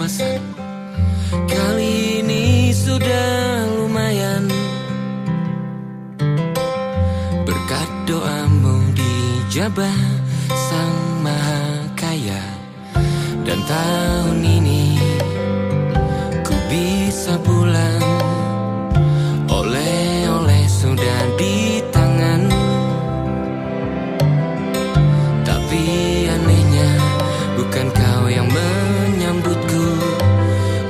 papasan. Kali ini sudah lumayan, berkat doamu dijabah Sang Maha Kaya. Dan tahun ini ku bisa pulang, oleh-oleh sudah di tangan. Tapi anehnya bukan kau yang menyambutku.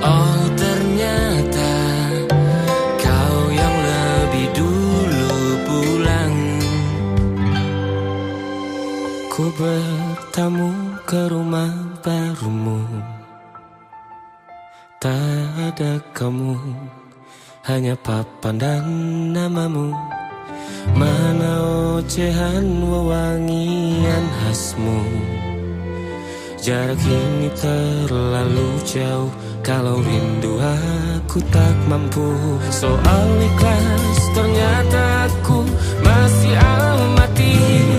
Oh ternyata kau yang lebih dulu pulang. Ku bertamu ke rumah barumu, tak ada kamu, hanya papan dan namamu. Mana ocehan wewangian khasmu. Jarak ini terlalu jauh, kalau rindu aku tak mampu. Soal ikhlas ternyata aku masih amatir.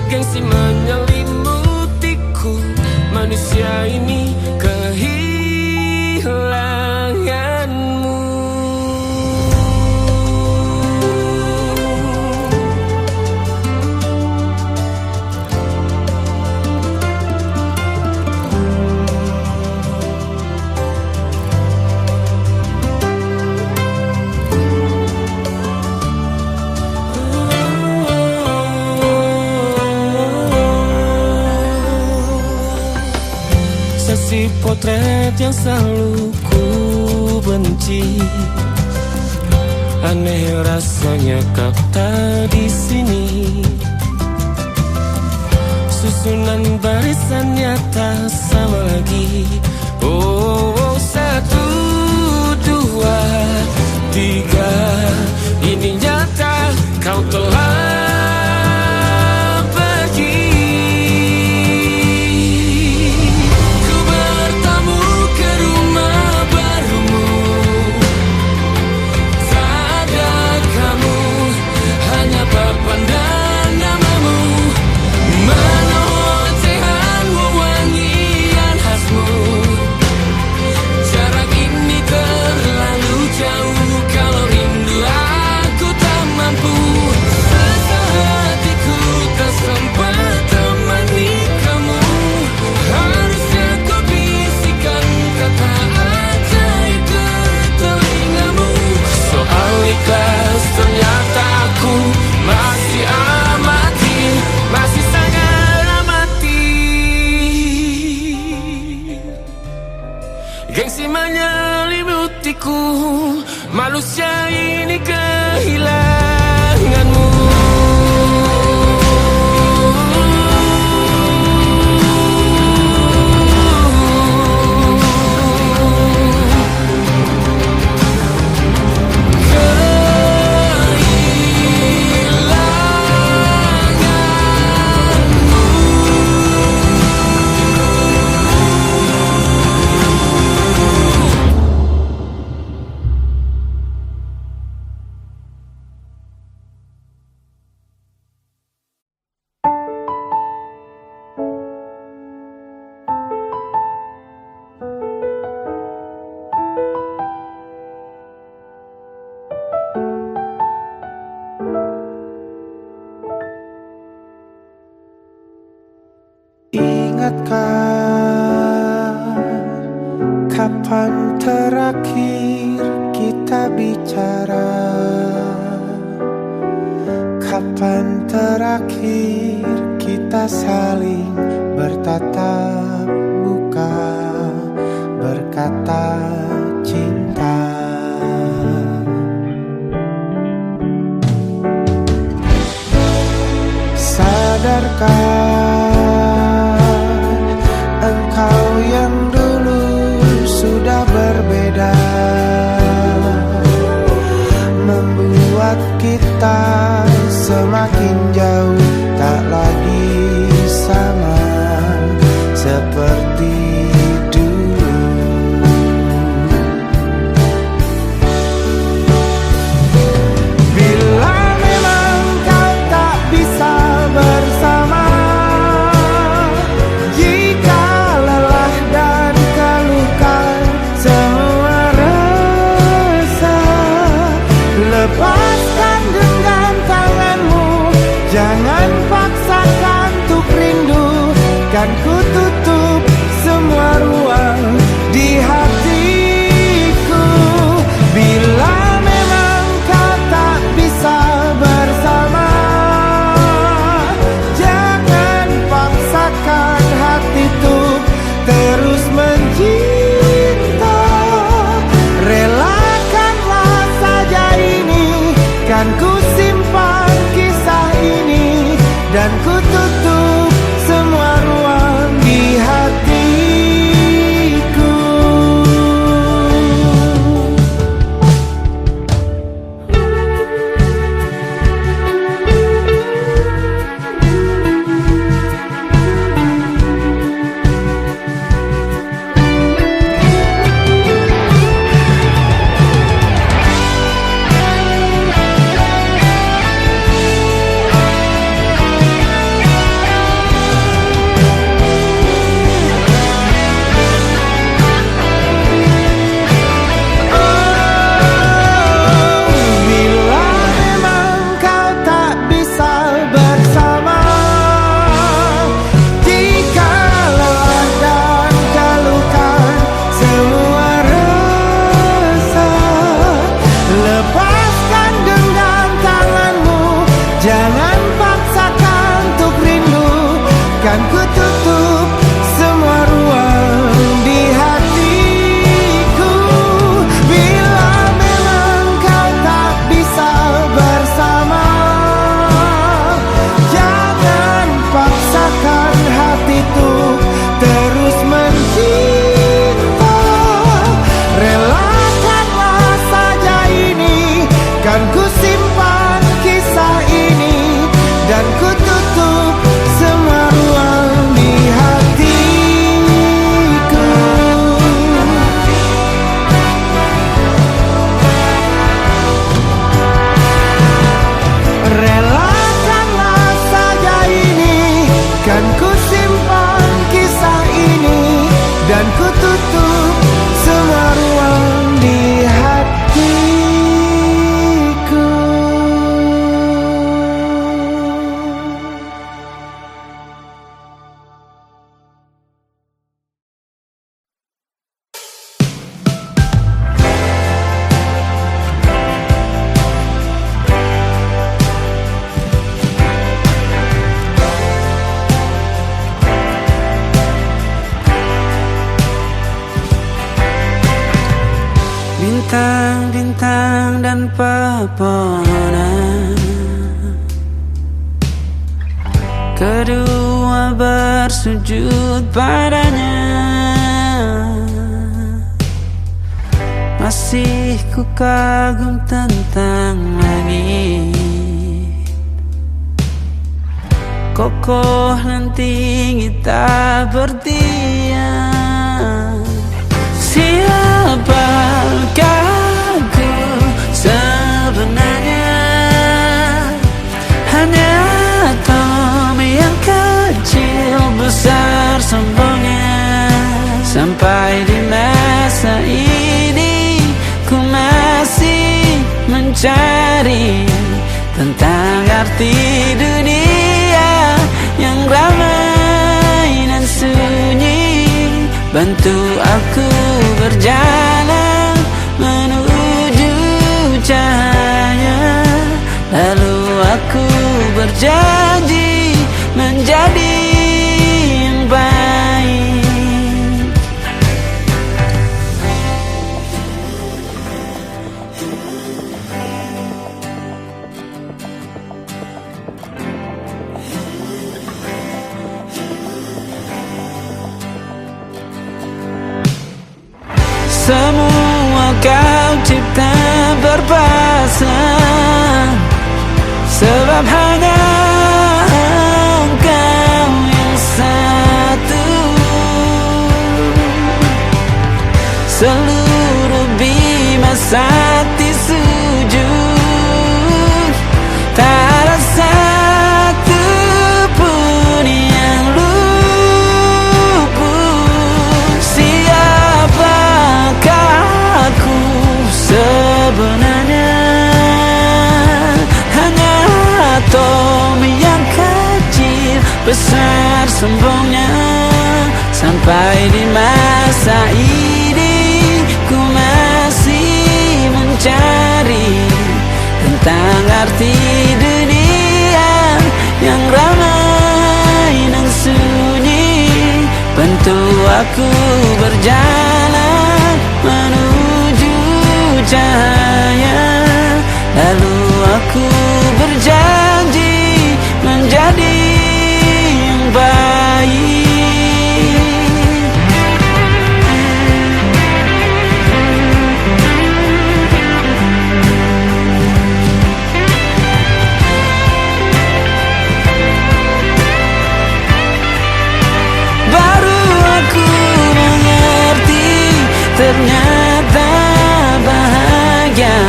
Gengsi menyelimutiku, manusia ini kehilanganmu. Si potret yang selalu ku benci, aneh rasanya kau tak di sini. Susunan barisannya tak sama lagi. Oh, oh, 1, 2, 3, ini nyata kau telah ternyata aku masih amati, masih sangat amati. Gengsi menyelimutiku, manusia ini kehilanganmu. Kapan terakhir kita bicara? Kapan terakhir kita saling bertatap muka, berkata cinta? Sadarkah engkau yang dulu sudah berbeda, membuat kita semakin jauh, tak lagi sama seperti dulu. Bila memang kau tak bisa bersama, jika lelah dan keluh kau lepaskan dengan tanganmu. Jangan paksakan untuk rindu, kan ku tutup semua ruang di hatiku. Bila memang kau tak bisa bersama, jangan paksakan hati tuh terus mencinta. Relakanlah saja ini, kan ku simpan kisah ini, dan ku tutup semua ruang di hatiku. Bintang-bintang dan pepohonan, kedua bersujud padanya. Masih ku kagum tentang langit, kokoh dan tinggi tak bertiang. Siapakah aku sebenarnya? Hanya atom yang kecil besar sombongnya. Sampai di masa ini ku masih mencari tentang arti dunia yang ramai dan sunyi. Bantu aku berjalan menuju cahaya, lalu aku berjanji menjadi yang baik. Semua kau cipta berpasang, sebab hanya engkau yang satu. Seluruh bima sakti sujud, tak ada satu pun yang luput. Siapakah aku sebenarnya? besar sombongnya. Sampai di masa ini ku masih mencari tentang arti dunia yang ramai dan sunyi. Bantu aku berjalan menuju cahaya, lalu aku berjanji menjadi yang baik. Baru aku mengerti ternyata bahagia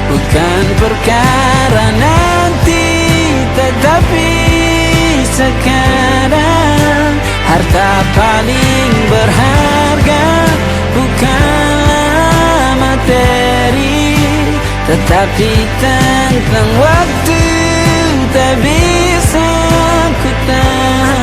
bukan perkara nanti, tetapi sekarang. Harta paling berharga bukanlah materi, tetapi tentang waktu tak bisa ku tahan.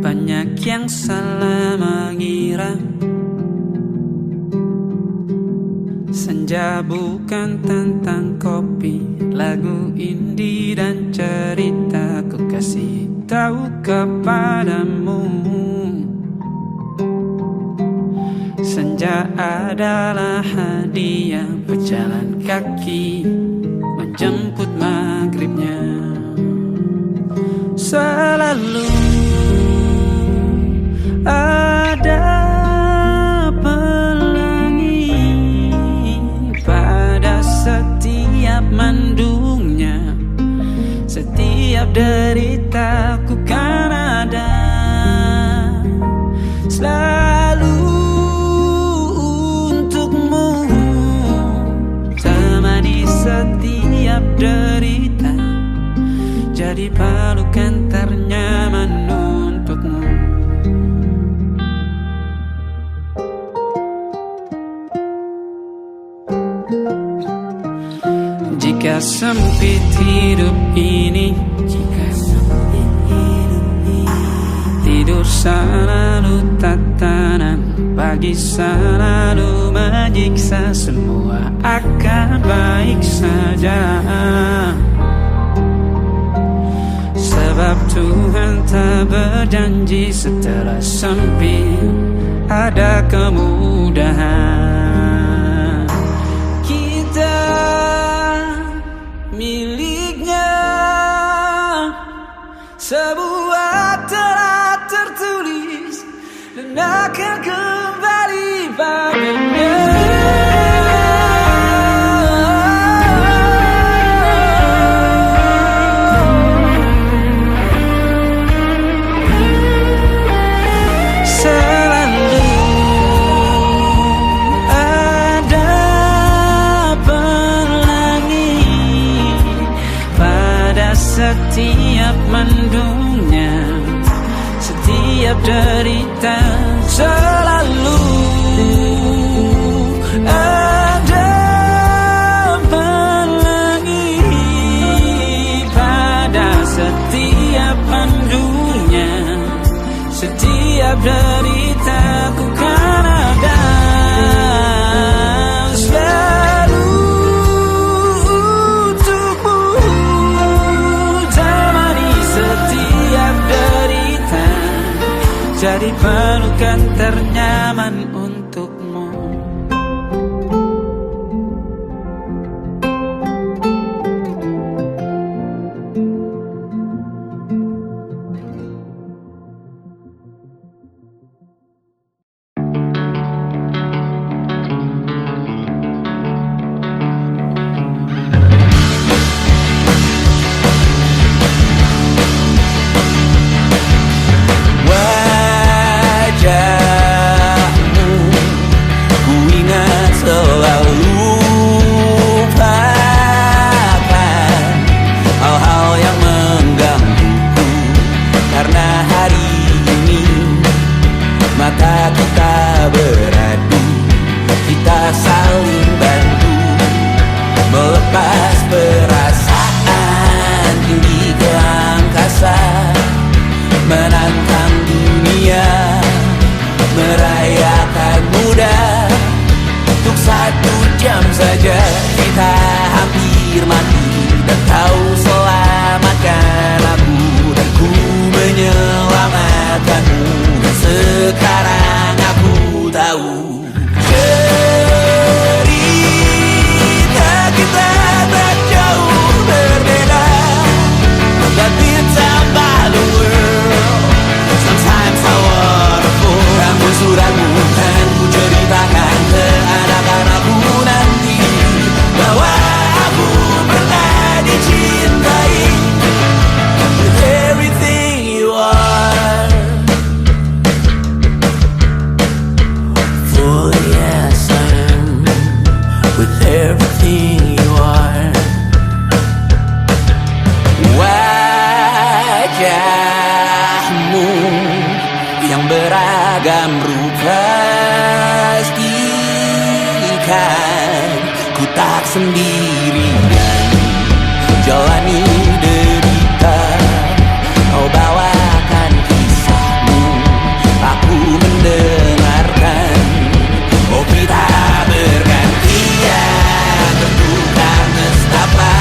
Banyak yang salah mengira senja bukan tentang kopi, lagu indie dan cerita. Ku kasih tahu kepadamu, senja adalah hadiah berjalan kaki menjemput maghribnya. Selalu ada pelangi pada setiap mendungnya. Setiap derita ku kan ada selalu untukmu, temani setiap derita, jadi pelukan ternyaman untukmu. Jika sempit hidup ini, tidur selalu tatanan, pagi selalu menyiksa, semua akan baik saja. Sebab Tuhan tak berjanji setelah sempit ada kemudahan. Kita miliknya, sebuah telah tertulis dan akan kembali padanya. Setiap mendungnya, setiap derita, selalu ada pelangi pada setiap mendungnya. Setiap derita ku kan ada selalu untukmu, temani setiap derita, jadi pelukan ternyaman untukmu. maka kita beradu, kita saling bantu, melepas perasaan tinggi ke angkasa, menantang dunia, merayakan muda. Untuk 1 jam saja kita hampir mati, dan kau selamatkan aku, dan ku menyelamatkanmu. Dan sekarang aku tahu cerita kita tak jauh berbeda, but it's about the world. Sometimes I wanna fall. Namun suratmu kan ku ceritakan ke anak-anakku nanti, bahwa aku pernah dicintai with everything you are. For yes I am with everything you are. Wajahmu yang beragam rupa pastikan ku tak sendirian jalani derita. Kau bawakan kisahmu, aku mendengarkan. Oh kita bergantian bertukar nestapa,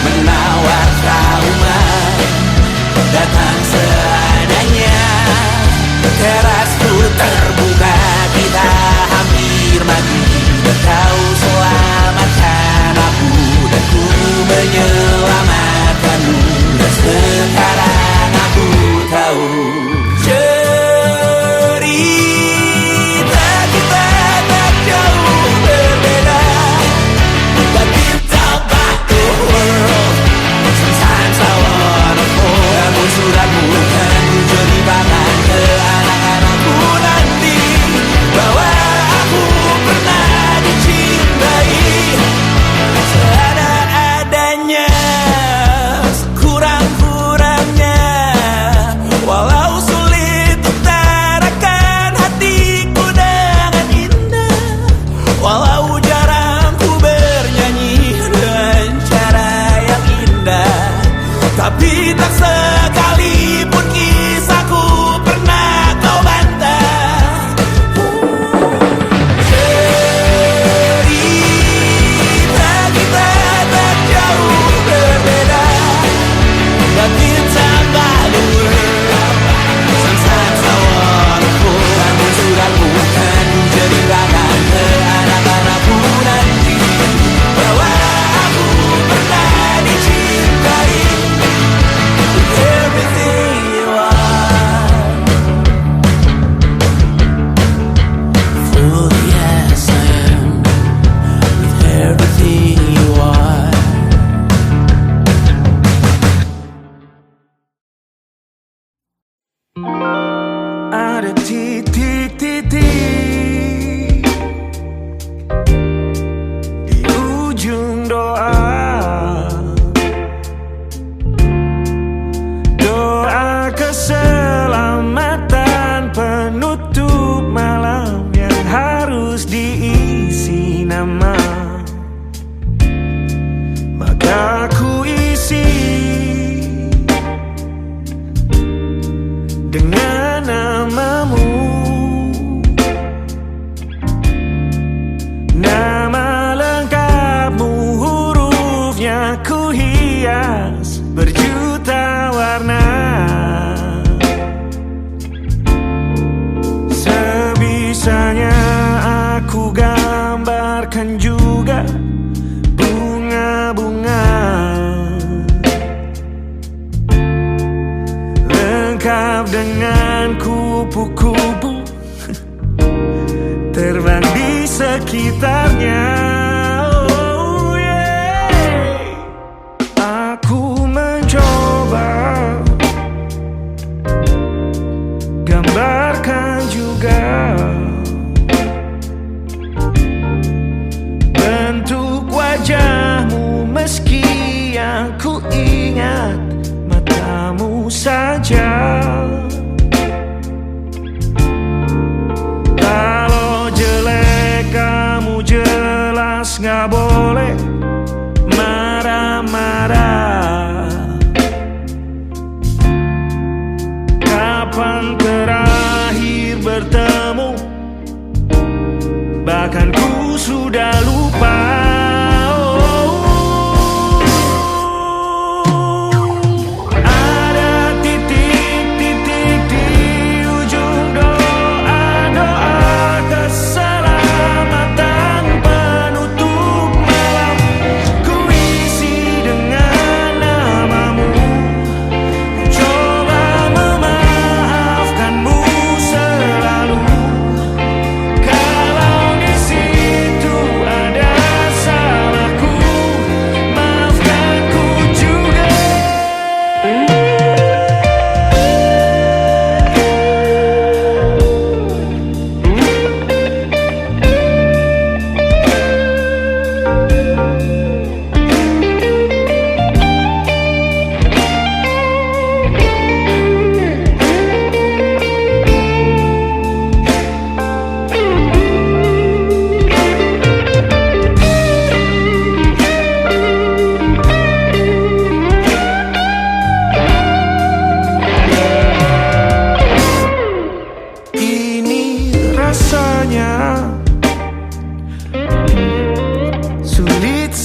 menawar trauma, datang seadanya. Terasku terbuka, kita hampir mati, dan kau selamatkan aku, dan ku menyelamatkanmu. Dan sekarang aku tahu cerita kita tak jauh berbeda, but it's about the world. Sometimes I wanna fall. Namun suratmu kan ku ceritakan ke anak-anakku nanti, bahwa aku pernah dicintai seadanya, sekurang-kurangnya. Walau sulit utarakan hatiku dengan indah, walau jarang ku bernyanyi dengan cara yang indah, tapi tak sekalipun kisahku pernah kau bantah. Cerita kita tak jauh berbeda, but it's about the world. Sometimes I wanna fall. Namun suratmu kan ku ceritakan ke anak-anakku nanti, bahwa aku pernah dicintai with everything you are. For yes I am with everything you are. Ada titik-titik di ujung doa, doa keselamatan penutup malam yang harus diisi nama. Maka ku isi dengan namamu, nama lengkapmu, hurufnya ku hias berjuta warna. Sebisanya aku gambarkan juga bunga-bunga, lengkap dengan kupu-kupu terbang di sekitarnya. Oh yeah. Aku mencoba gambarkan juga bentuk wajahmu, meski yang ku ingat matamu saja. terakhir bertemu, bahkan ku sudah lupa.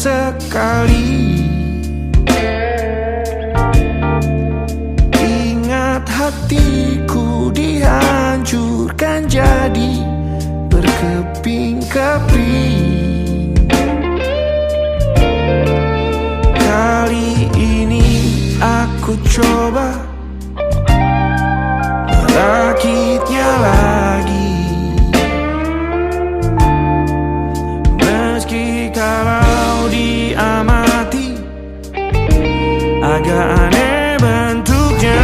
Sekali ingat hatiku dihancurkan jadi berkeping-keping. Kali ini aku coba merakitnya lagi, meski kalau diamati agak aneh bentuknya.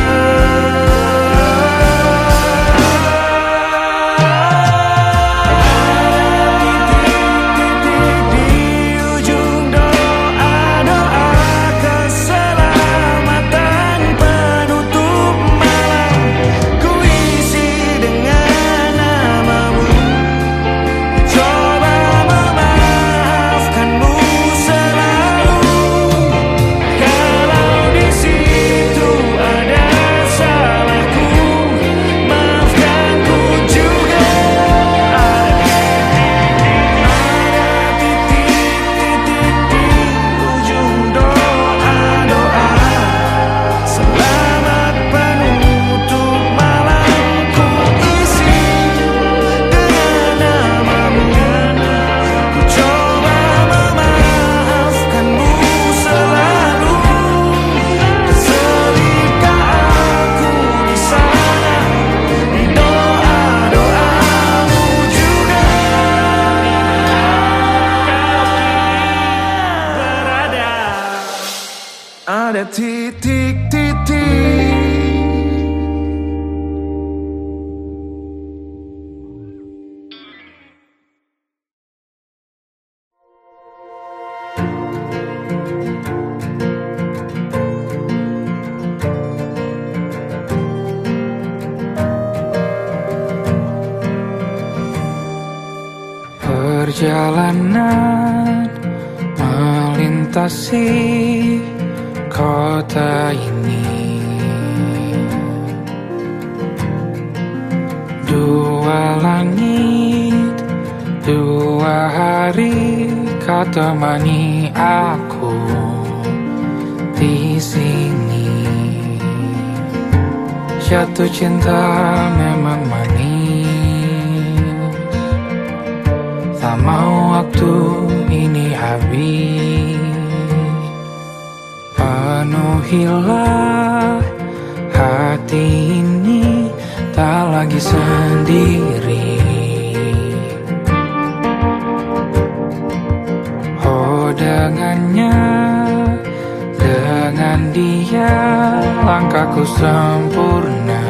Ada titik-titik. Perjalanan melintasi kota ini, dua langit, dua hari kau temani aku di sini. Jatuh cinta memang manis, tak mau waktu ini habis. Penuhilah hati ini, tak lagi sendiri. Oh dengannya, dengan dia langkahku sempurna.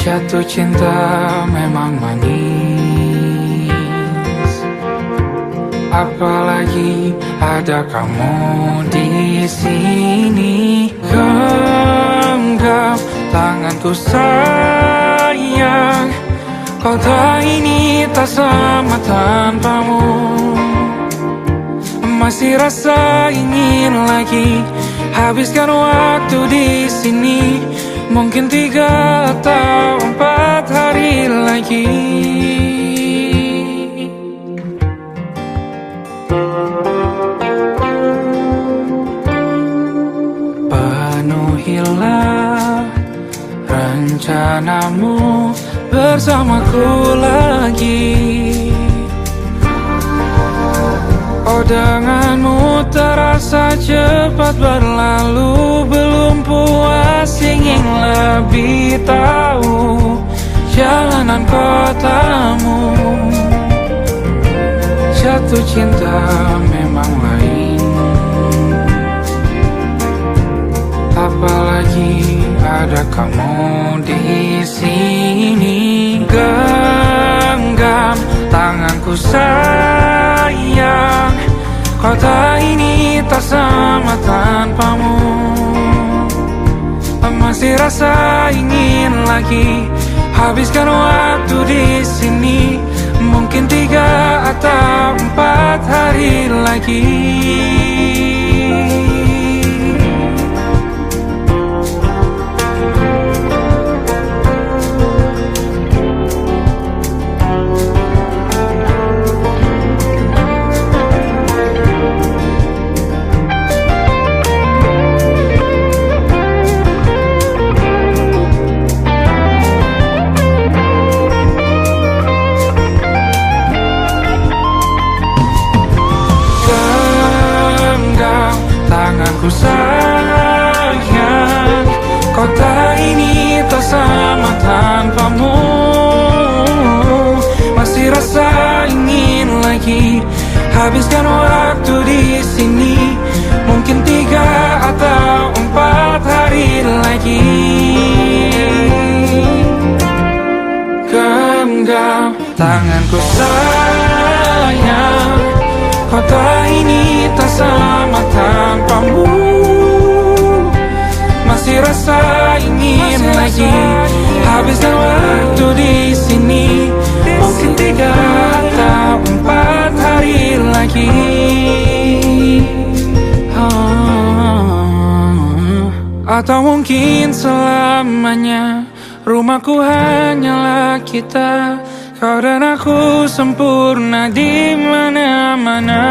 Jatuh cinta memang manis, apalagi ada kamu di sini. Genggam tanganku sayang, kota ini tak sama tanpamu. Masih rasa ingin lagi habiskan waktu di Mungkin 3 atau 4 hari lagi. Penuhilah rencanamu bersamaku lagi. Oh, denganmu terasa cepat berlalu. Belum puas ingin lebih tahu jalanan kotamu. Jatuh cinta memang lain, apalagi ada kamu di sini. Genggam tanganku sayang, kota ini tak sama tanpamu. Masih rasa ingin lagi habiskan waktu di sini. Mungkin 3 atau 4 hari lagi. Tanganku sayang, kota ini tak sama tanpamu. Masih rasa ingin lagi habiskan waktu di sini. Mungkin 3 atau 4 hari lagi. Genggam tanganku sayang, kota ini tak sama tanpamu. Masih rasa ingin lagi habiskan waktu di sini. Mungkin 3 atau 4 hari lagi. Atau mungkin selamanya. Rumahku hanyalah kita, kau dan aku sempurna di mana-mana.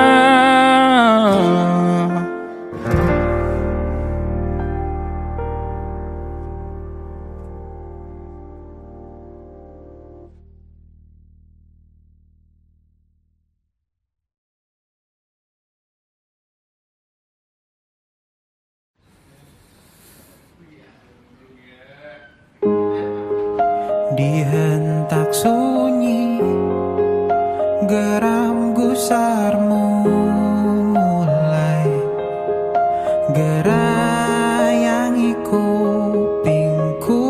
Di hentak sunyi, geram gusarmu mulai gerayangi kupingku.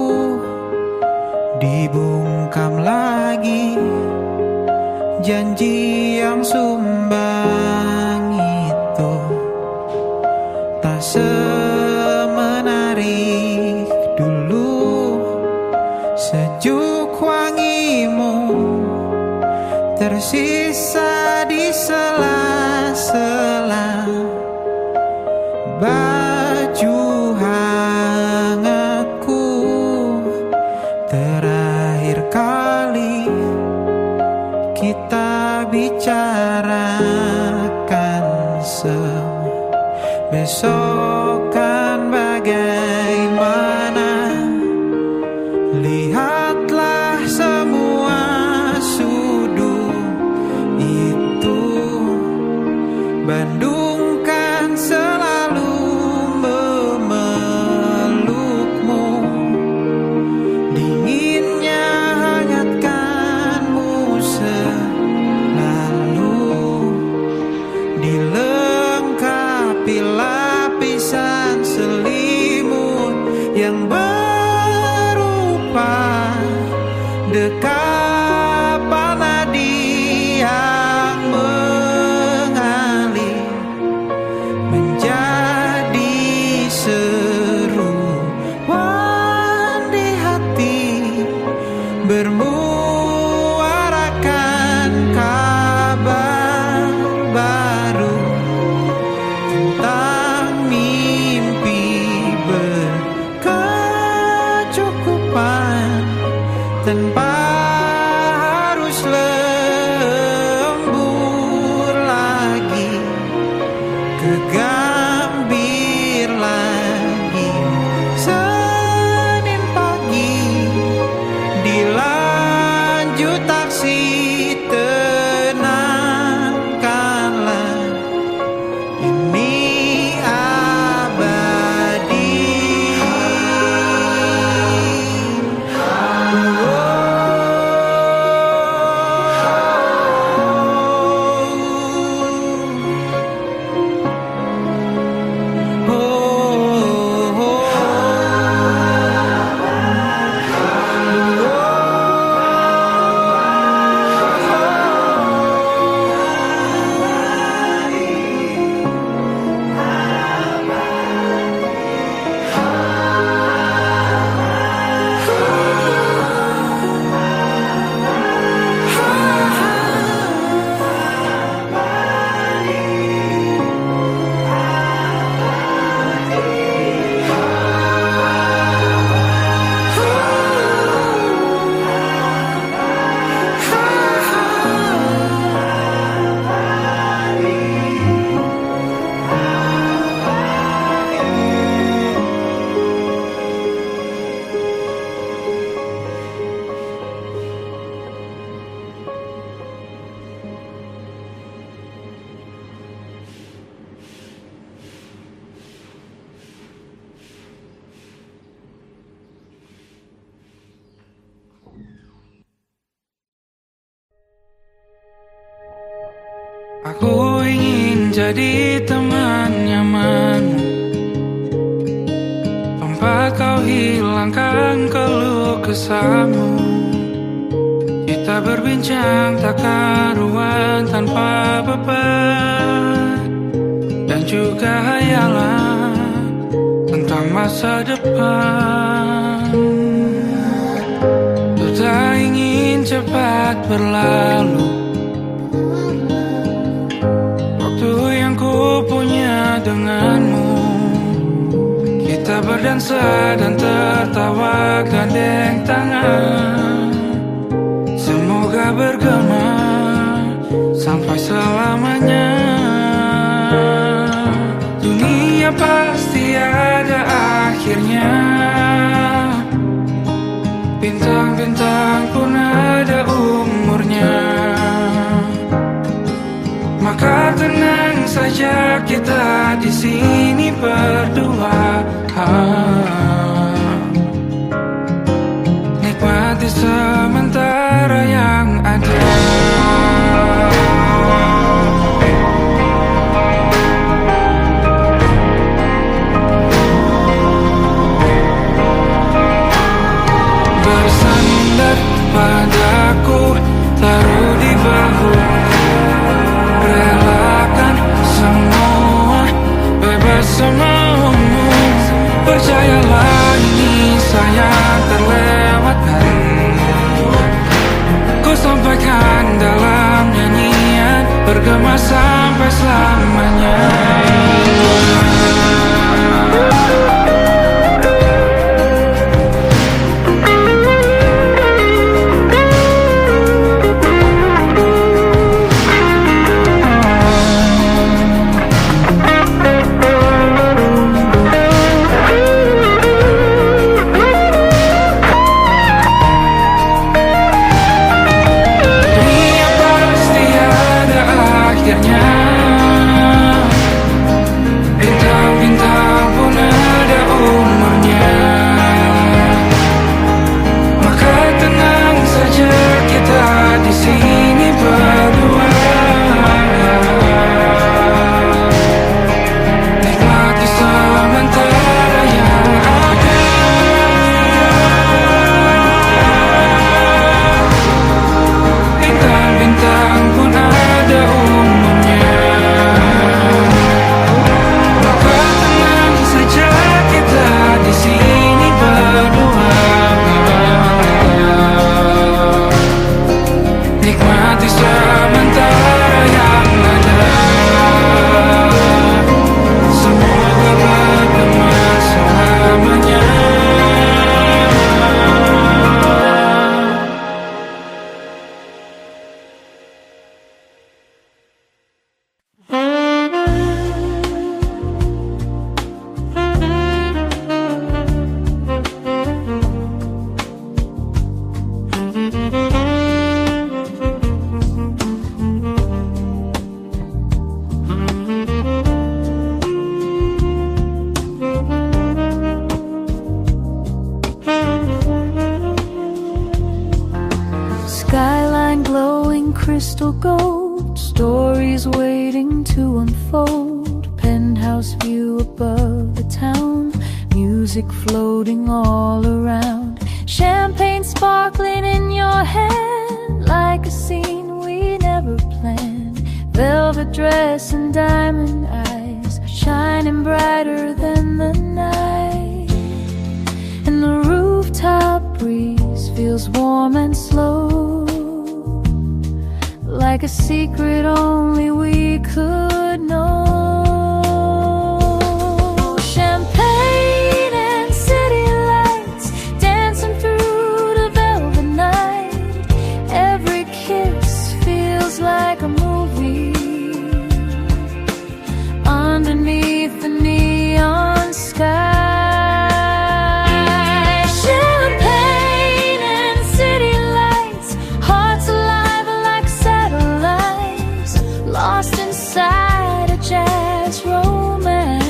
Dibungkam lagi janji yang sumbang itu, tak semenarik dulu. Sejuk wangimu tersisa di sela-sela baju hangatku. Terakhir kali kita bicarakan besok kan bagaimana. Lihatlah semua sudut itu. Bandung kan selalu memelukmu. Dinginnya hangatkanmu selalu. Dilengkapi lapisan selimut yang dekapan nadi yang mengalir menjadi seruan di hati, bermuarakan kabar baru tentang mimpi berkah. tanpa harus lembur lagi, kegambir lagi. Senin pagi dilanjut taksi, tenangkanlah ini abadi. Aku ingin jadi teman nyamanmu, tempat kau hilangkan keluh kesahmu. Kita berbincang tak karuan tanpa beban, dan juga hayalan tentang masa depan. Ku tak ingin cepat berlalu yang ku punya denganmu. Kita berdansa dan tertawa gandeng tangan. Semoga bergema sampai selamanya. Dunia pasti ada akhirnya, bintang-bintang pun ada umurnya. Maka tenang saja kita di sini berdua, nikmati sementara yang ada. Bersandar padaku, taruh di bahu, relakan semua, bebas semaumu. Percayalah ini sayang terlewatkan, ku sampaikan dalam nyanyian, bergema sampai selamanya. crystal gold, stories waiting to unfold, penthouse view above the town, music floating all around, champagne sparkling in your hand like a scene we never planned, velvet dress and diamond eyes shining brighter than the night, and the rooftop breeze feels warm and slow, like a secret only we could know. Champagne and city lights dancing through the velvet night, every kiss feels like a movie underneath the neon sky. Lost inside a jazz romance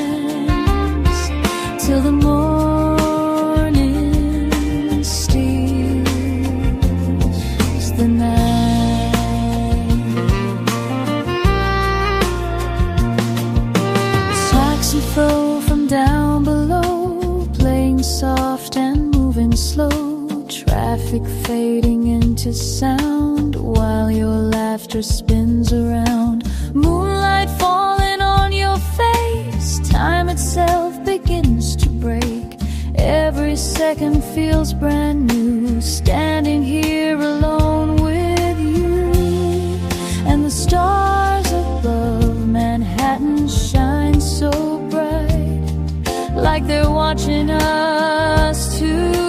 till the morning steals the night. Saxophone from down below, playing soft and moving slow, traffic fading into sound while your laughter spins around. Moonlight falling on your face, time itself begins to break. Every second feels brand new, standing here alone with you. And the stars above Manhattan shine so bright, like they're watching us tonight.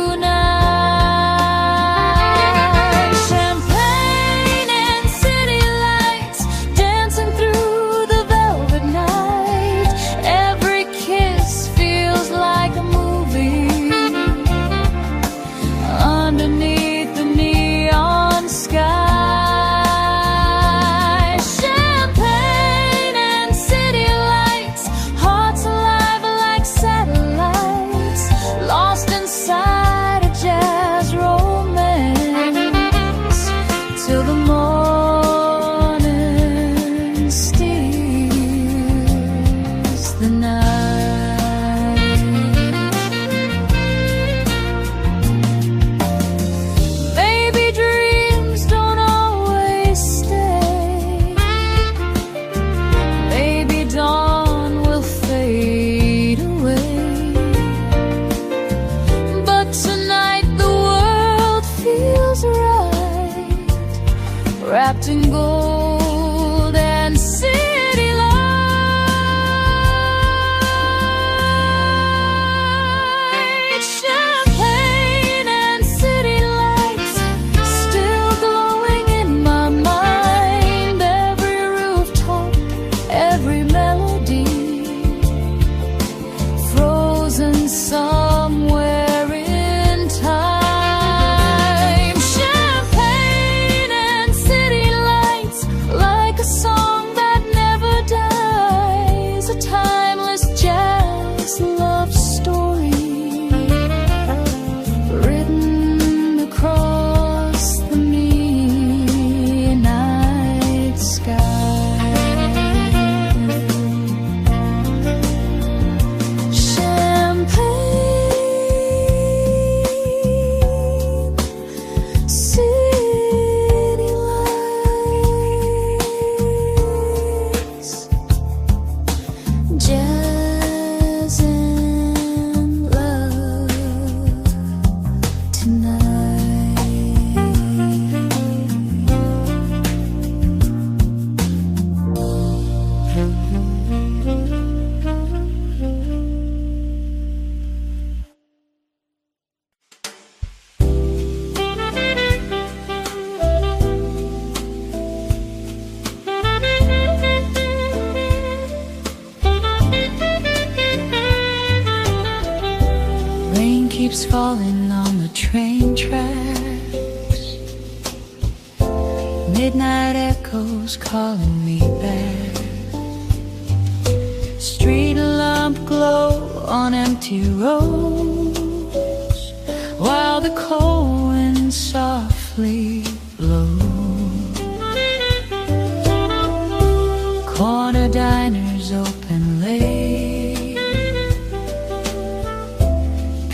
Wrapped in gold and city lights, champagne and city lights still glowing in my mind. Every rooftop, every melody frozen somewhere in time. Love story written across the midnight sky. Champagne, city lights, jazz and love tonight. Rain keeps falling on the train tracks, midnight echoes calling me back. Street lamp glow on empty roads, while the cold wind softly blows.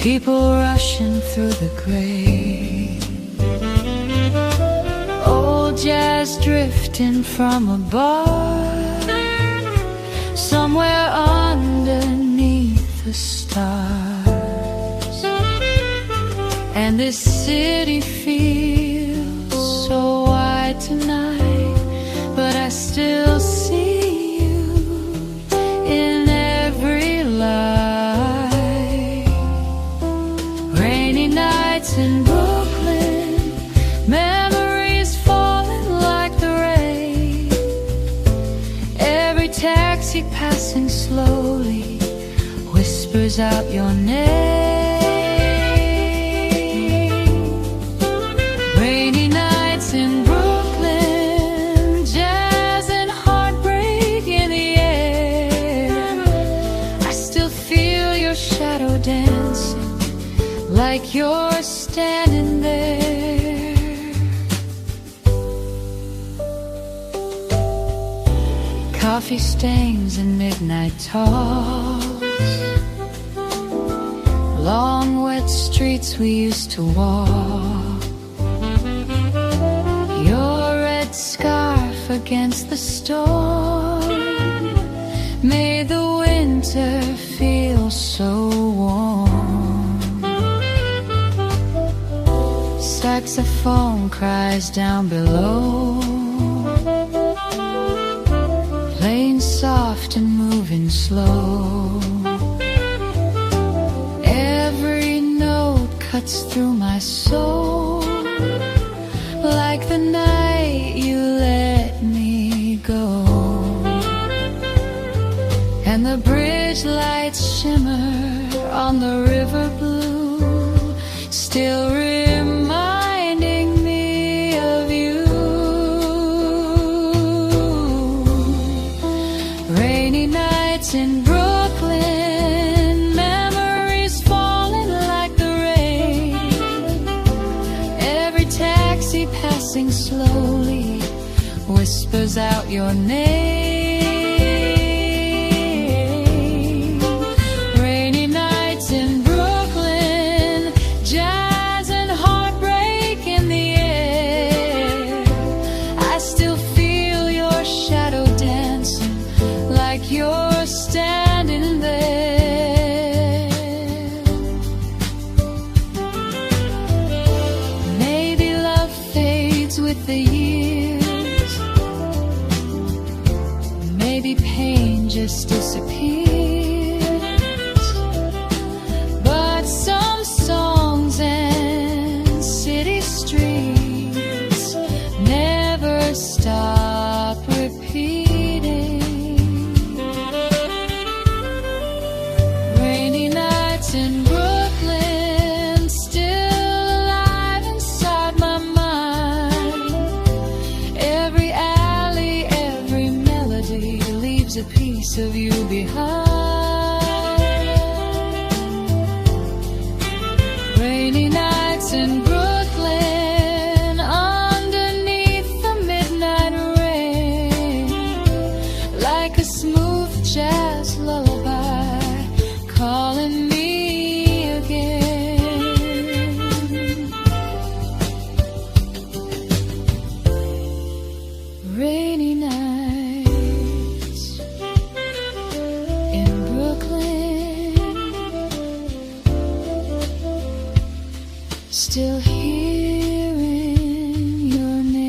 people rushing through the gray, old jazz drifting from a bar somewhere underneath the stars. And this city feels so wide tonight, but I still see you in every light. Rainy nights in Brooklyn, memories falling like the rain. Every taxi passing slowly whispers out your name. Rainy nights in Brooklyn, jazz and heartbreak in the air. I still feel your shadow dancing like you're standing there. Coffee stains and midnight talks, long wet streets we used to walk. Your red scarf against the storm made the winter feel so warm. Saxophone cries down below, playing soft and moving slow. Every note cuts through my soul like the night you let me go. And the bridge lights shimmer on the river blue, still reminding me of you. Rainy nights in Brooklyn, memories falling like the rain. Every taxi passing slowly whispers out your name. Rainy nights in Brooklyn, jazz and heartbreak in the air. I still feel your shadow dancing like you're standing there. Maybe love fades with the years, maybe pain just disappears. But some songs and city streets never stop repeating. Rainy nights in Brooklyn, still alive inside my mind. Every alley, every melody leaves a piece of you behind. Rainy nights in Brooklyn, underneath the midnight rain, like a smooth jazz lullaby calling me again. Rainy nights in Brooklyn, still hearing your name.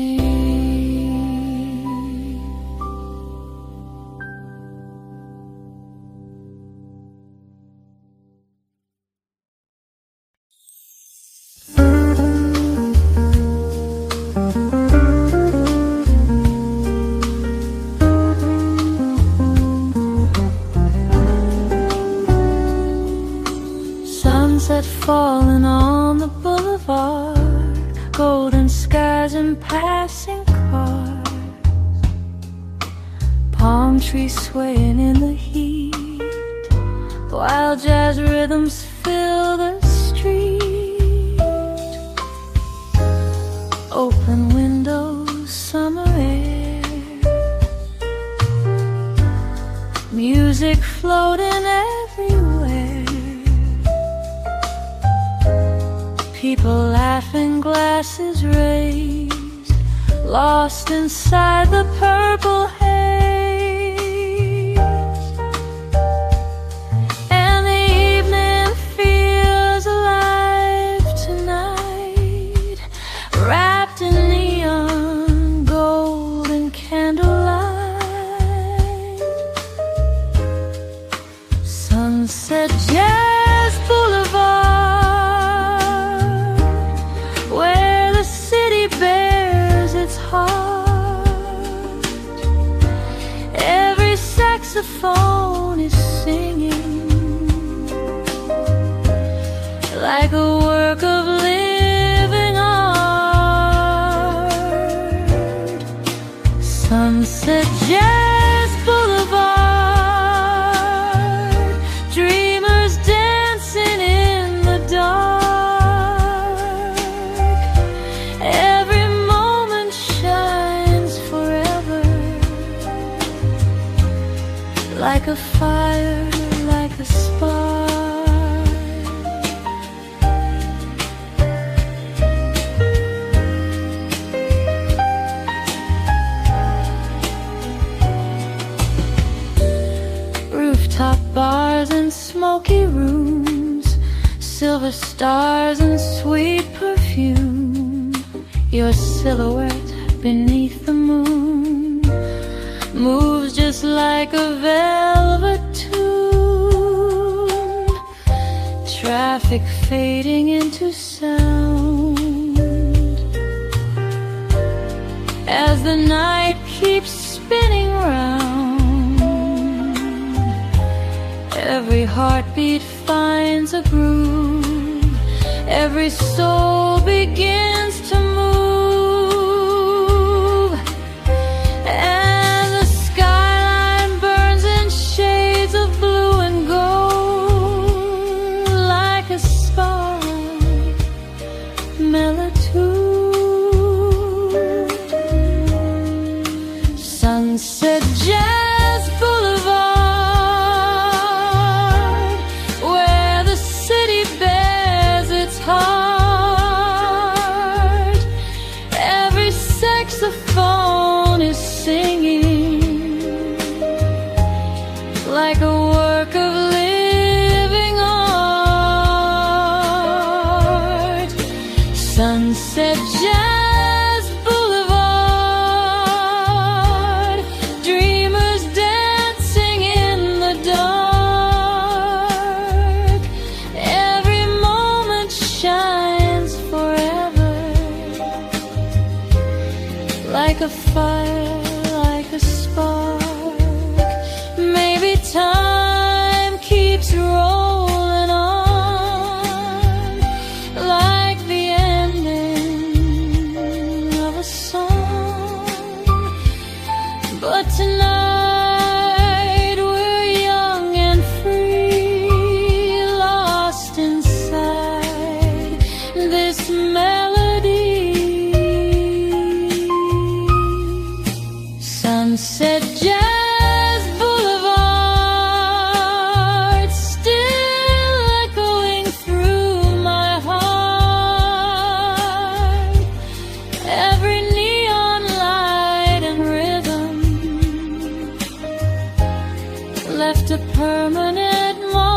Sunset falling on the boulevard, golden skies and passing cars, palm trees swaying in the heat, while jazz rhythms fill the street. Open windows, summer air, music floating everywhere. People laughing, glasses raised, lost inside the purple haze. And the evening feels alive tonight, wrapped in neon, gold and candlelight. Sunset Jazz Boulevard, where the city bears its heart. Every saxophone is singing like a work of living art. Sunset Jazz Boulevard, dreamers dancing in the dark. Every moment shines forever, like a fire, like a spark. Rooftop bars and smoky rooms, silver stars and sweet perfume. Your silhouette beneath the moon moves just like a velvet tune. Traffic fading into sound as the night keeps spinning round. Every heartbeat finds a groove, every soul begins to move, and the skyline burns in shades of blue and gold, like a spark, mellitude. Sunset Jazz Boulevard, where the city bears its heart. Every saxophone is singing like a work of living art. Sunset Jazz Boulevard, dreamers dancing in the dark. Every moment shines forever, like a fire, like a spark. Maybe time keeps rolling on, like the ending of a song. But tonight we're young and free, lost inside this melody. Sunset Jazz Boulevard, still echoing through my heart. Every neon light and rhythm left a permanent mark.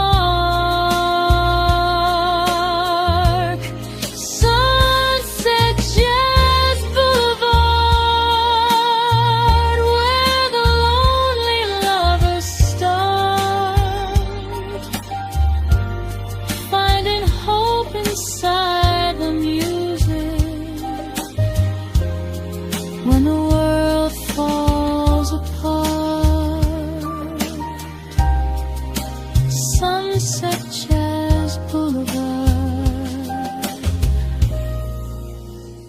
Sunset Jazz Boulevard, where the lonely lovers start, finding hope inside the music when the world falls apart. Sunset Jazz Boulevard,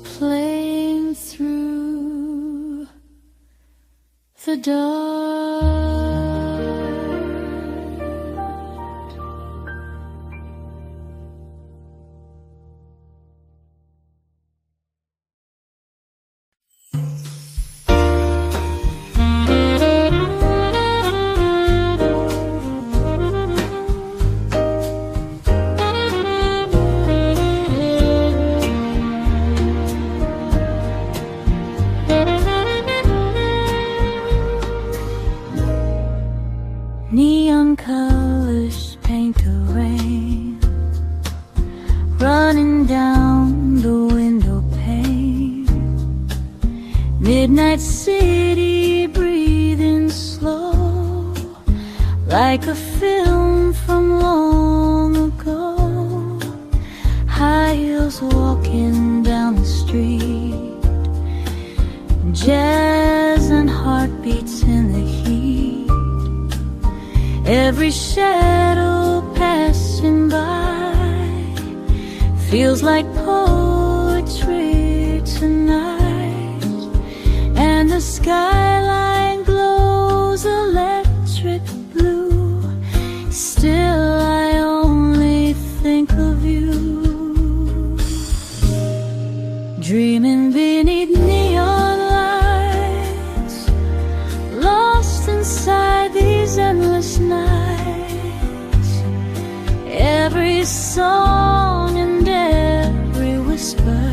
playing through the dark. running down the window pane. Midnight city breathing slow, like a film from long ago. High heels walking down the street, jazz and heartbeats in the heat. Every shadow passing by feels like poetry tonight. And the skyline glows electric blue. Still I only think of you, dreaming beneath neon lights, lost inside these endless nights. Every song and every whisper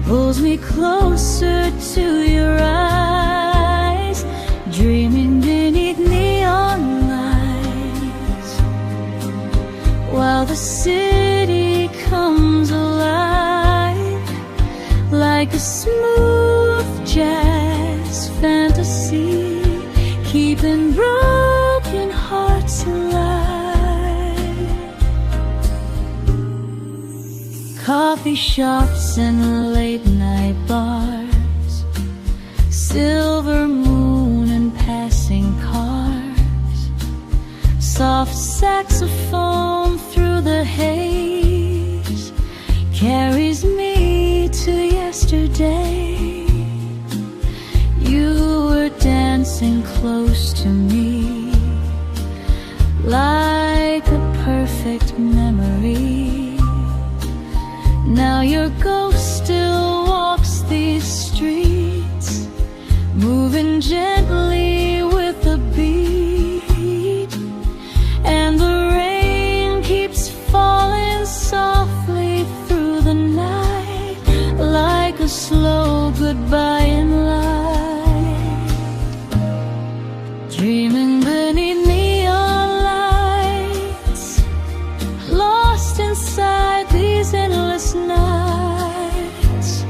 pulls me closer to your eyes, dreaming beneath neon lights, while the city comes alive, like a smooth jazz fantasy, keeping broken hearts alive. Coffee shops and late night bars, silver moon and passing cars, soft saxophone through the haze carries me to yesterday. You were dancing close to me, like a perfect memory. Now your ghost still walks these streets, moving gently with the beat. And the rain keeps falling softly through the night, like a slow goodbye in light. Dreaming beneath neon lights, lost inside these endless nights.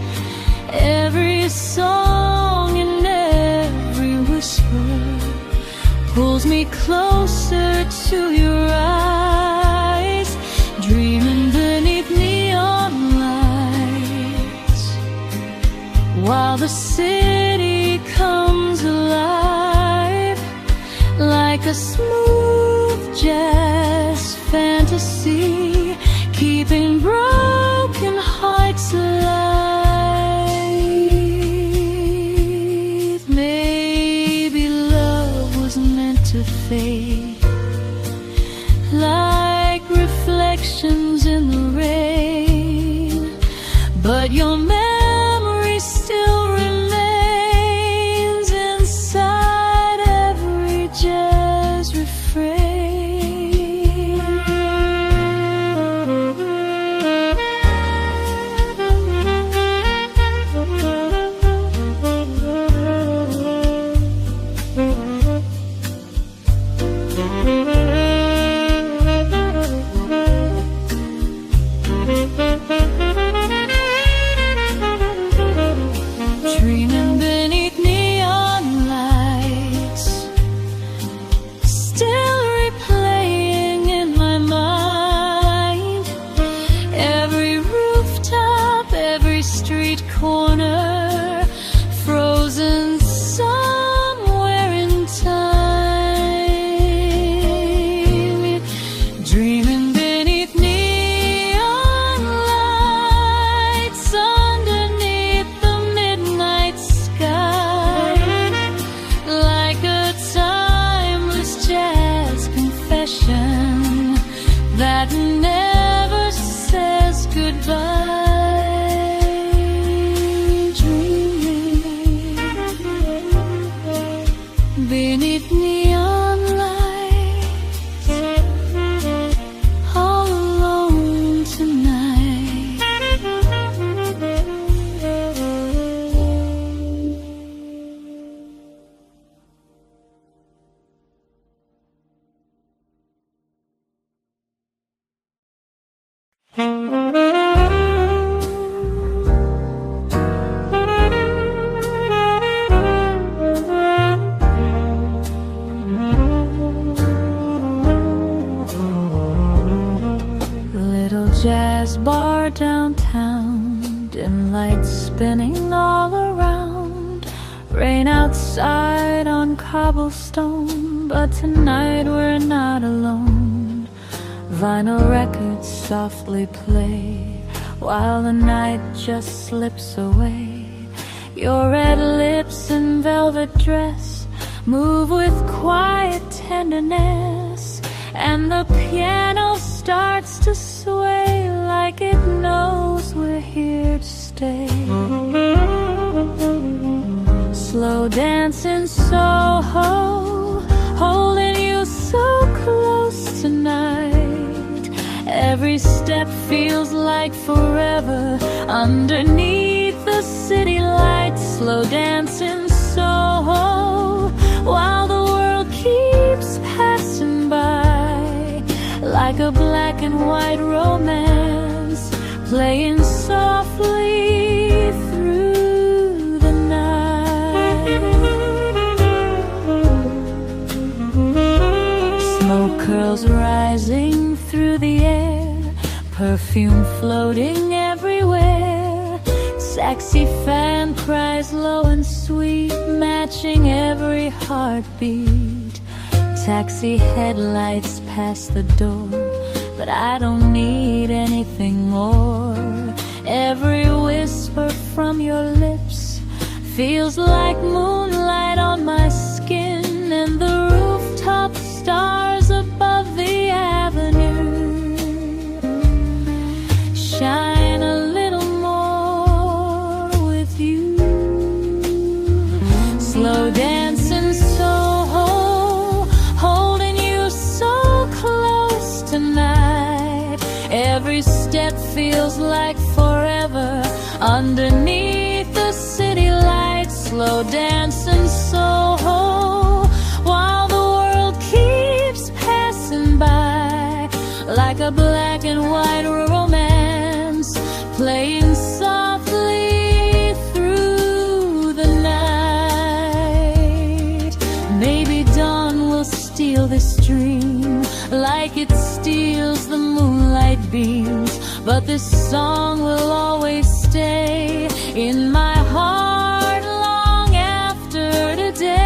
Every song and every whisper pulls me closer to your eyes, dreaming beneath neon lights, while the city comes alive, like a smooth jazz fantasy, keeping broken hearts alive. Maybe love was meant to fade, like reflections in the rain, but your memory still remains inside every jazz refrain. jazz bar downtown, dim lights spinning all around. Rain outside on cobblestone, but tonight we're not alone. Vinyl records softly play while the night just slips away. Your red lips and velvet dress move with quiet tenderness, and the piano starts to sway like it knows we're here to stay. Slow dance in Soho, holding you so close tonight. Every step feels like forever underneath the city lights. Slow dance in Soho while the world keeps passing by, like a black and white romance playing softly through the night. Smoke curls rising through the air, perfume floating everywhere. Sexy fan cries low and sweet, matching every heartbeat. Taxi headlights pass the door, but I don't need anything more. Every whisper from your lips feels like moonlight on my skin, and the rooftop stars above the avenue shine a little more with you. Slow dance in Soho, holding you so close tonight. Every step feels like forever underneath the city lights. Slow dance in Soho while the world keeps passing by, like a black and white romance playing softly through the night. Maybe dawn will steal this dream like it steals the moonlight beams, but this song will always stay in my heart long after today.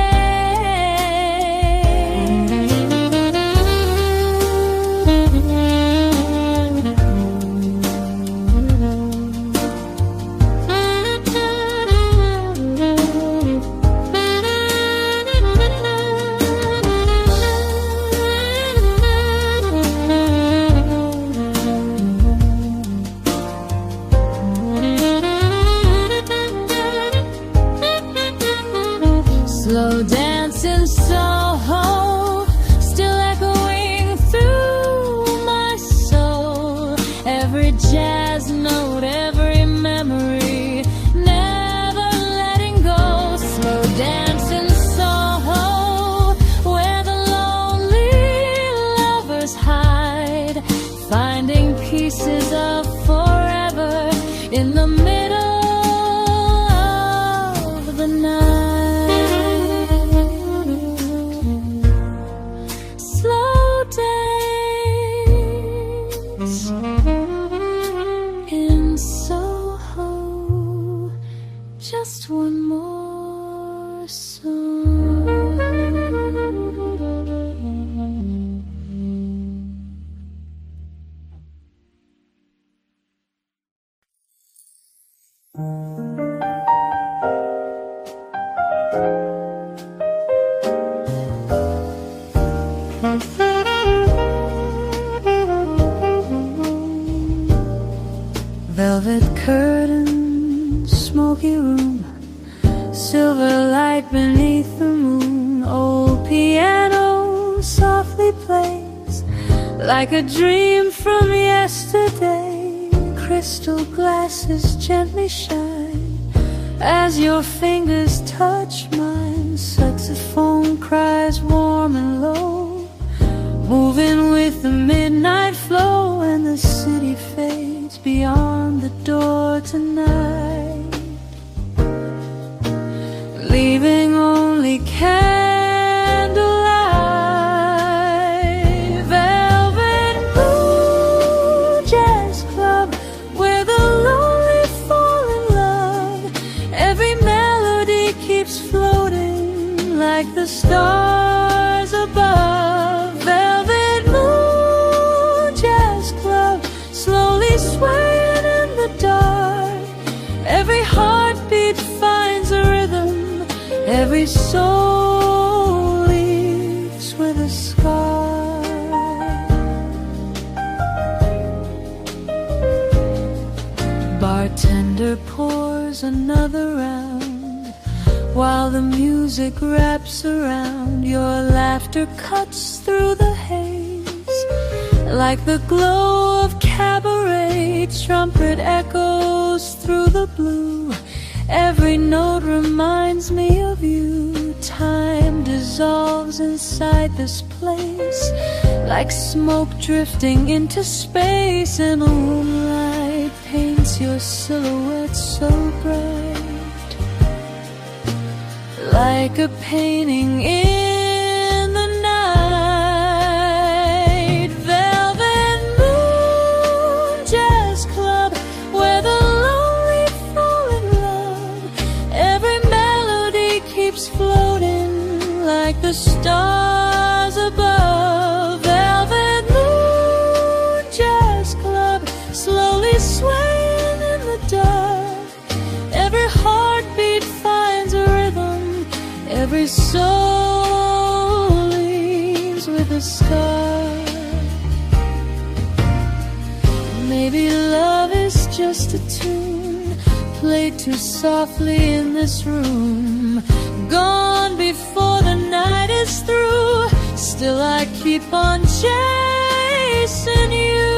Slow dance in Soho, still echoing through my soul. Every jazz note, every memory, never letting go. Slow dance in Soho, where the lonely lovers hide, finding pieces of forever in the middle of the night. In Soho, just one more song. Velvet curtains, smoky room, silver light beneath the moon. Old piano softly plays like a dream from yesterday. Crystal glasses gently shine as your fingers touch mine. Saxophone cries warm and low, moving with the midnight flow, and the city fades beyond the door tonight, leaving only candlelight. Velvet moon, jazz the stars above. Velvet moon, jazz club, slowly swaying in the dark. Every heartbeat finds a rhythm, every soul leaves with a scar. Bartender pours another round, while the music wraps around. Your laughter cuts through the haze, like the glow of cabaret. Trumpet echoes through the blue, every note reminds me of you. Time dissolves inside this place, like smoke drifting into space. And the moonlight paints your silhouette so bright, like a painting in the night. Velvet moon, jazz club, where the lonely fall in love. Every melody keeps floating like the stars above. Velvet moon, jazz club, slowly swaying in the dark. Every heartbeat finds a rhythm, every soul leaves with a scar. Maybe love is just a tune played too softly in this room, gone before the night is through. Still I keep on chasing you.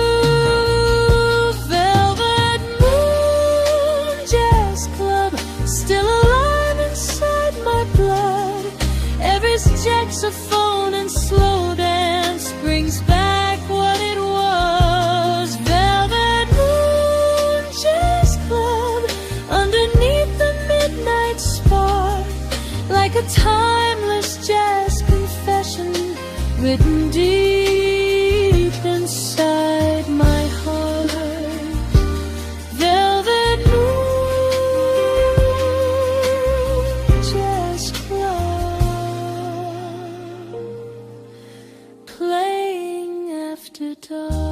Velvet moon, jazz club, still alive inside my blood. Every saxophone and slow dance brings back what it was. Velvet moon, jazz club, underneath the midnight spark, like a timeless jazz confession written deep inside my heart. Velvet moon, jazz club, playing after dark.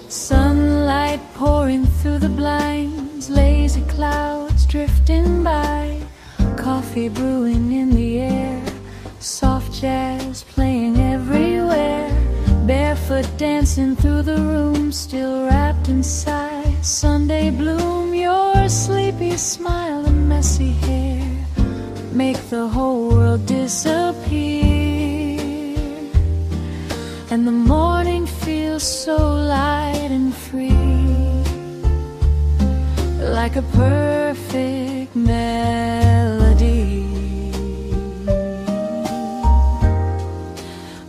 Sunlight pouring through the blinds, lazy clouds drifting by, coffee brewing in the air, soft jazz playing everywhere, barefoot dancing through the room, still wrapped in sigh. Sunday bloom, your sleepy smile and messy hair make the whole world disappear. And the morning feels so light and free, like a perfect melody.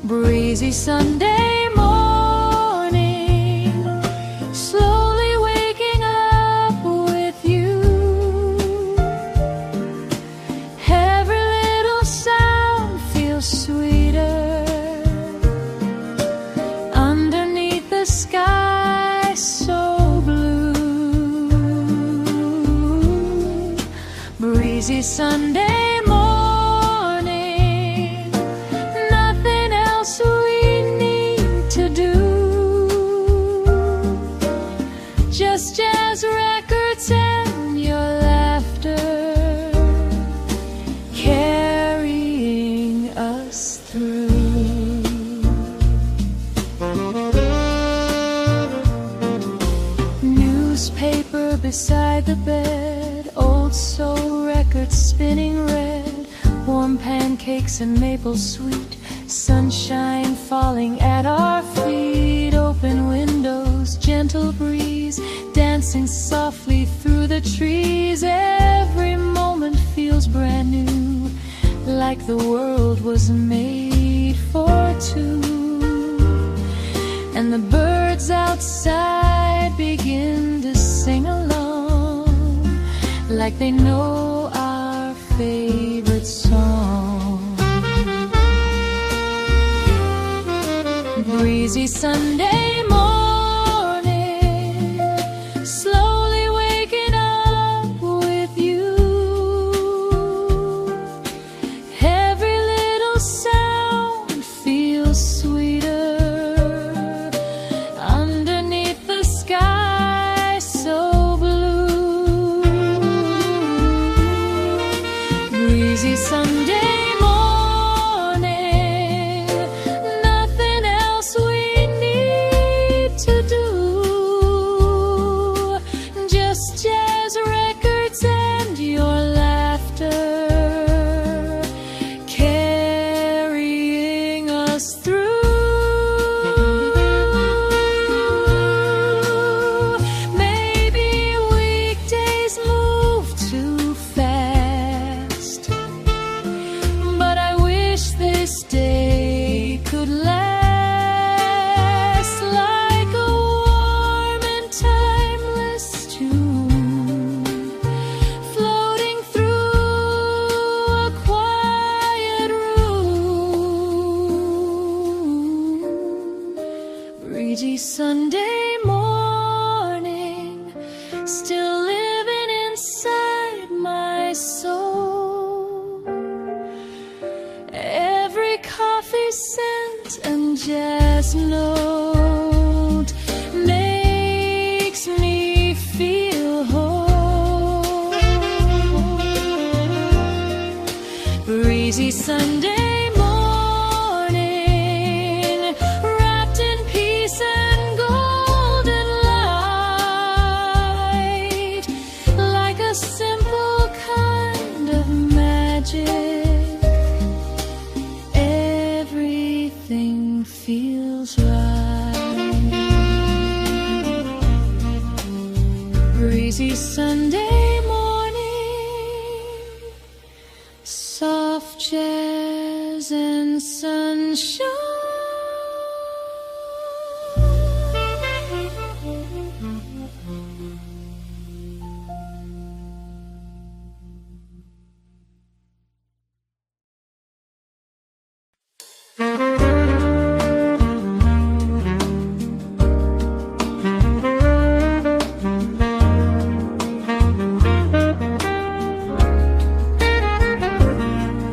Breezy Sunday morning, slowly waking up with you. Every little sound feels sweeter underneath the sky so blue. Breezy Sunday morning, nothing else we need to do, just jazz records and your laughter carrying us through. Newspaper beside the bed, old soul records spinning red, warm pancakes and maple sweet, sunshine falling at our feet, open windows, gentle breeze dancing softly through the trees. Every moment feels brand new, like the world was made for two. And the birds outside begin to sing along, like they know our favorite song. Breezy Sunday morning, slowly waking up with you. Every little sound feels sweeter underneath the sky so blue. Breezy Sunday morning, nothing else we need to do. Just jazz records and your laughter carrying us through. Maybe weekdays move too fast, but I wish this day could last like a warm and timeless tune, floating through a quiet room. Breezy Sunday morning, still living inside my soul. Every coffee scent and jazz note makes me feel whole. Breezy Sunday morning, wrapped in peace and golden light, like a simple kind of magic. Everything feels right. Breezy Sunday morning, soft jazz and sunshine.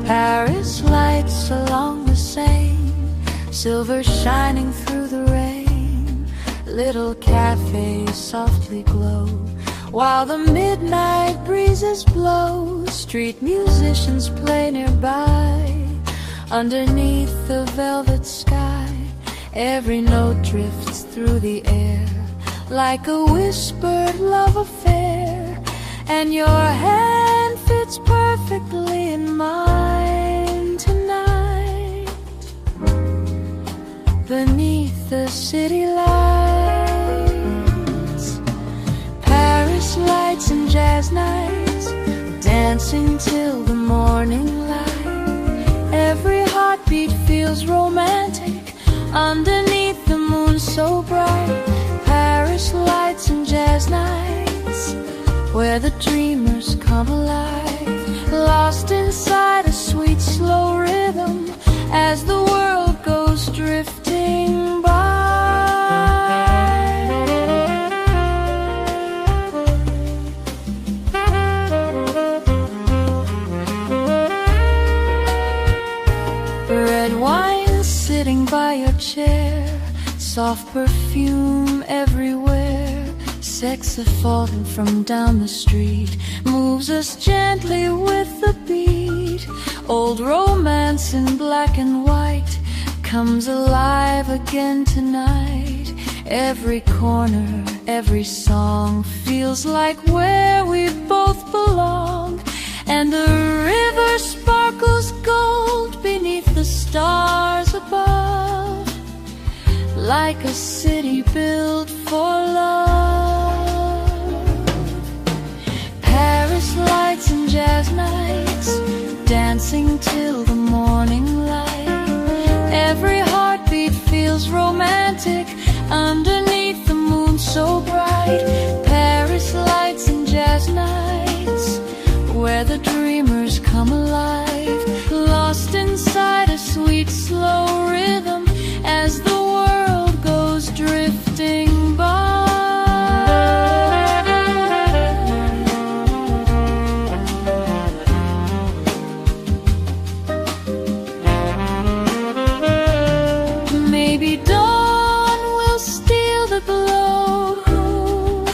Paris lights along the Seine, silver shining through the rain. Little cafes softly glow while the midnight breezes blow. Street musicians play nearby. Underneath the velvet sky, every note drifts through the air like a whispered love affair. And your hand fits perfectly in mine tonight, beneath the city lights. Paris lights and jazz nights, dancing till the morning light. Every heartbeat feels romantic underneath the moon so bright. Paris lights and jazz nights, where the dreamers come alive, lost inside a sweet slow rhythm as the world goes drifting by. Red wine sitting by your chair, soft perfume everywhere. Saxophone from down the street moves us gently with the beat. Old romance in black and white comes alive again tonight. Every corner, every song feels like where we both belong. And the river sparkles gold beneath the stars above, like a city built for love. Paris lights and jazz nights, dance dancing till the morning light. Every heartbeat feels romantic underneath the moon so bright. Paris lights and jazz nights where the dreamers come alive, lost inside a sweet slow rhythm as the world goes drifting by. Maybe dawn will steal the glow.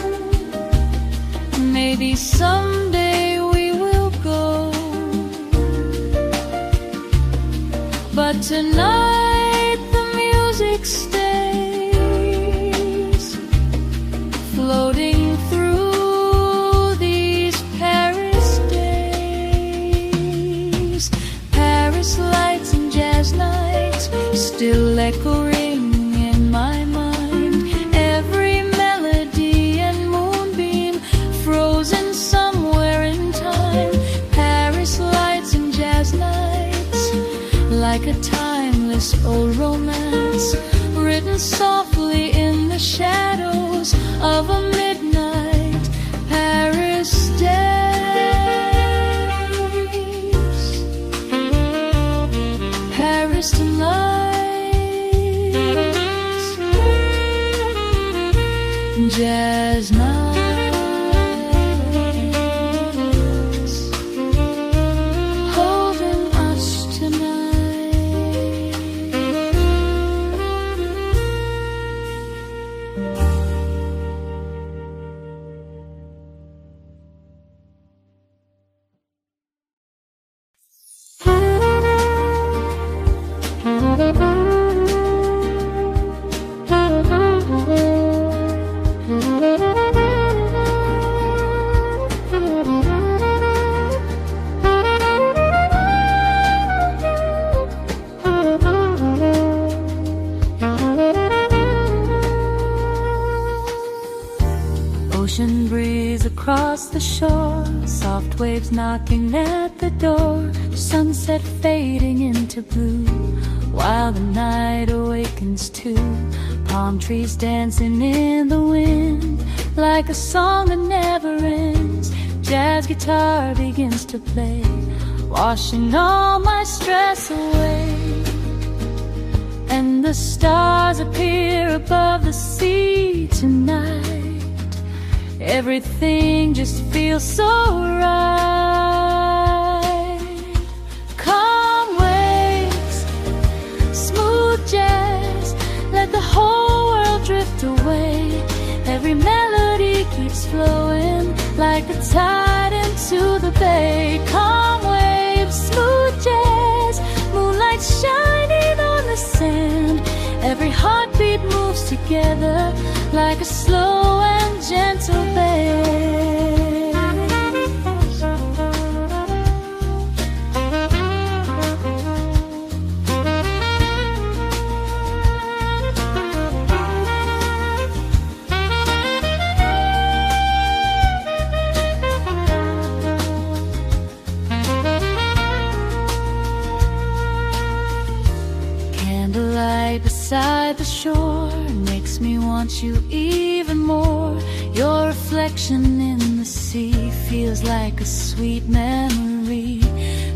Maybe someday we will go. But tonight the music stays, floating through these Paris days. Paris lights and jazz nights still echoing in my mind. Every melody and moonbeam frozen somewhere in time. Paris lights and jazz nights, like a timeless old romance, written softly in the shadows of a midnight Paris days. Paris tonight, jazz nights, holding us tonight. Ocean breeze across the shore, soft waves knocking at the door, sunset fading into blue, while the night awakens too. Palm trees dancing in the wind, like a song that never ends. Jazz guitar begins to play, washing all my stress away. And the stars appear above the sea tonight. Everything just feels so right. Calm waves, smooth jazz, let the whole world drift away. Every melody keeps flowing like the tide into the bay. Calm waves, smooth jazz, moonlight shining on the sand. Every heartbeat moves together like a slow and gentle bass. Candlelight beside the shore makes me want you even more. Your reflection in the sea feels like a sweet memory.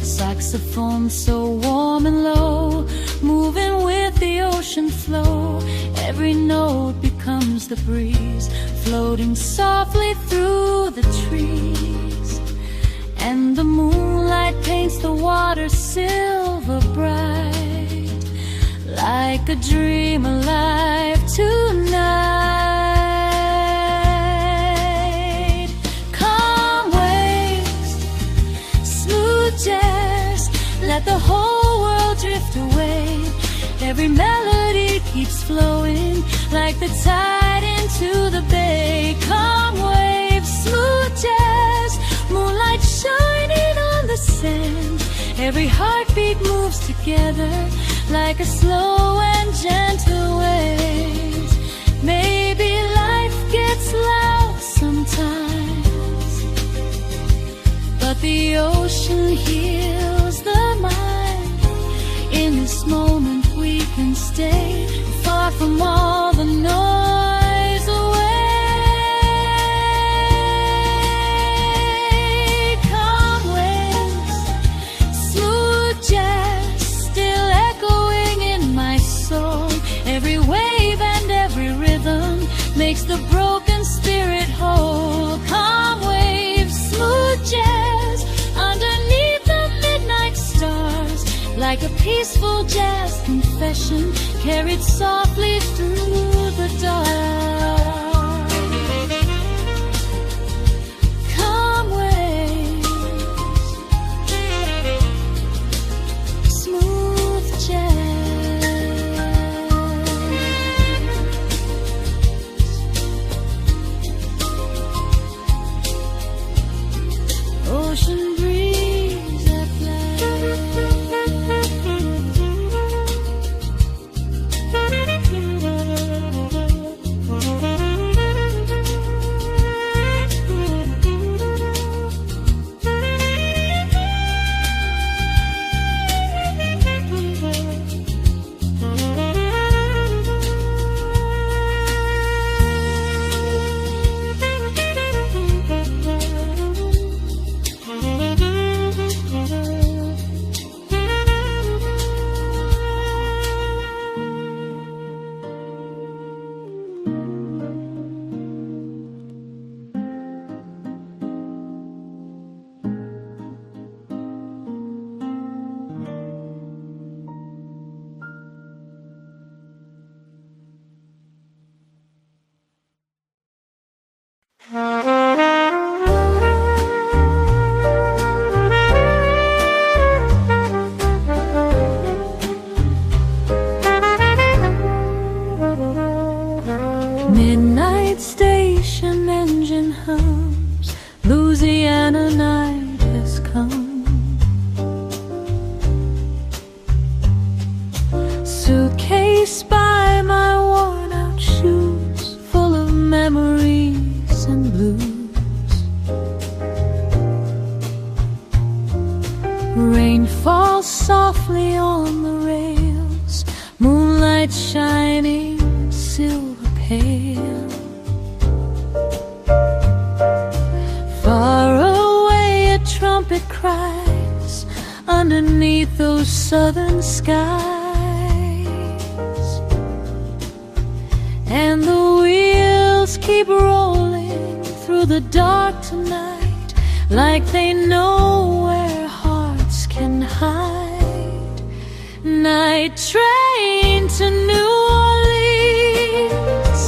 Saxophone so warm and low, moving with the ocean flow. Every note becomes the breeze, floating softly through the trees. And the moonlight paints the water silver bright, like a dream alive tonight. Calm waves, smooth jazz, let the whole world drift away. Every melody keeps flowing like the tide into the bay. Calm waves, smooth jazz, moonlight shining on the sand. Every heartbeat moves together like a slow and gentle waves. Maybe life gets loud sometimes, but the ocean heals the stay far from all the noise away. Calm waves, smooth jazz, still echoing in my soul. Every wave and every rhythm makes the broken spirit whole. Calm waves, smooth jazz, underneath the midnight stars, like a peaceful jazz confession carried softly through the dark. Calm waves, smooth jazz, ocean breeze at play. Midnight station engine hums, Louisiana night has come. Suitcase by my worn out shoes, full of memories and blues. Rain falls softly on the rails, moonlight shining silver pale. Far away a trumpet cries underneath those southern skies, and the wheels keep rolling through the dark tonight, like they know where hearts can hide. Night train to New Orleans,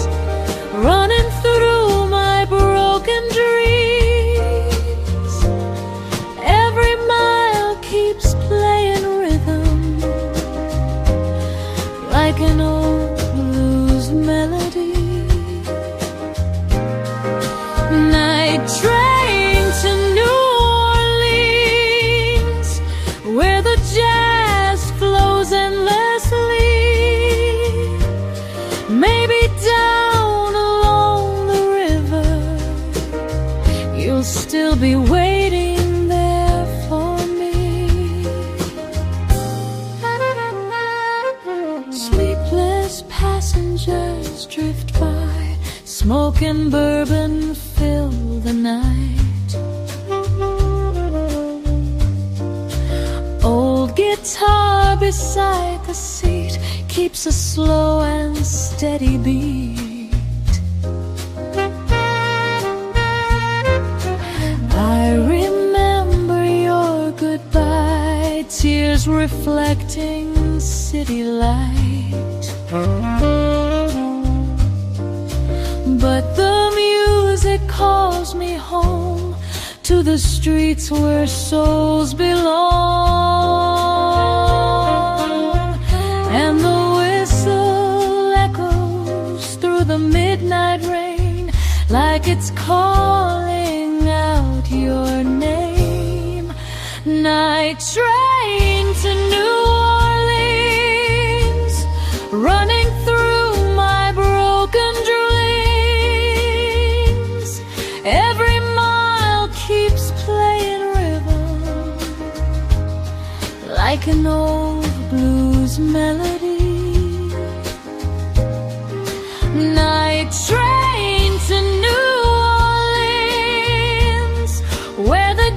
running through my broken dreams. Every mile keeps playing rhythm, like an old blues melody. Night train to New Orleans, where the jazz flows endlessly. Maybe down along the river, you'll still be waiting there for me. Sleepless passengers drift by, smoke and bourbon fill the night. Old guitar beside the seat keeps a slow and steady beat. I remember your goodbye, tears reflecting city light. But the music calls me home to the streets where souls belong, and the whistle echoes through the midnight rain, like it's calling out your name. Night train to New Orleans, running through my broken dreams. Every mile keeps playing rhythm, like an old blues melody.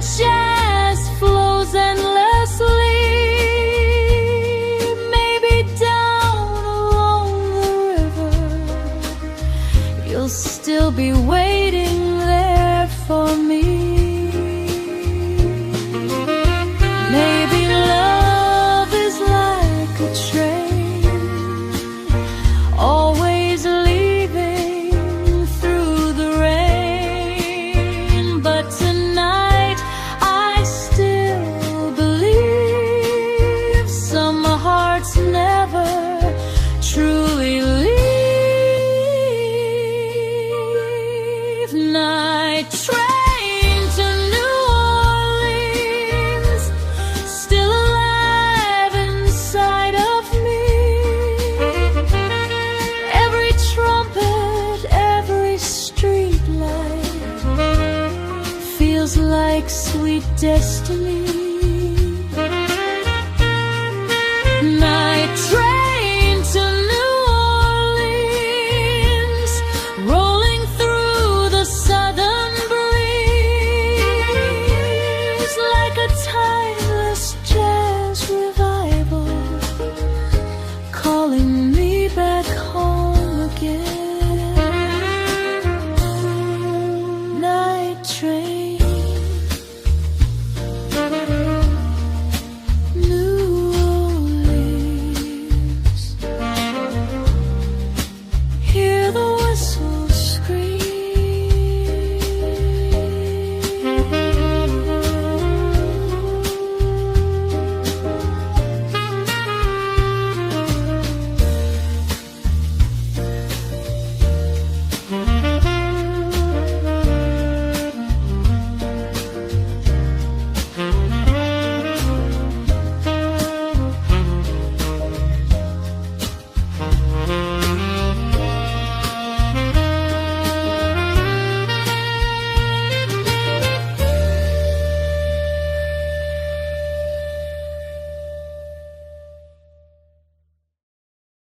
jazz flows endlessly. Maybe down along the river, you'll still be waiting there for me. Maybe love is like a train, always leaving through the rain. But tonight I still believe some hearts never truly leave. Night train to New Orleans, still alive inside of me. Every trumpet, every street light feels like sweet destiny. Night train